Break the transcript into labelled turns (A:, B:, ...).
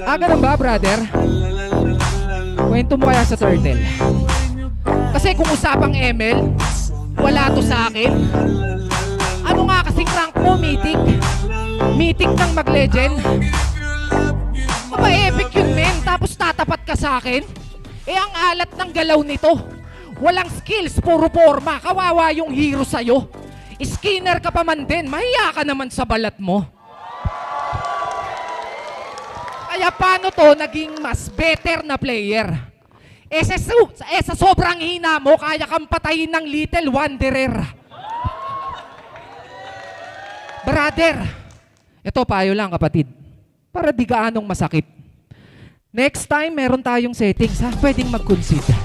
A: Ganun ba, brother? Kwento mo kaya sa turtle. Kasi kung usapang ML, wala to sa akin. Ano nga kasing rank mo, Mythic? Mythic ng mag-legend? Mapa-epic yun, men. Tapos tatapat ka sa akin? Ang alat ng galaw nito. Walang skills, puro forma. Kawawa yung hero sa'yo. Skinner ka pa man din. Mahiya ka naman sa balat mo. Kaya paano to naging mas better na player? Sa sobrang hina mo, kaya kang patayin ng Little Wanderer. Brother, ito payo lang kapatid. Para di gaanong masakit. Next time, meron tayong settings ha. Pwedeng mag-consider.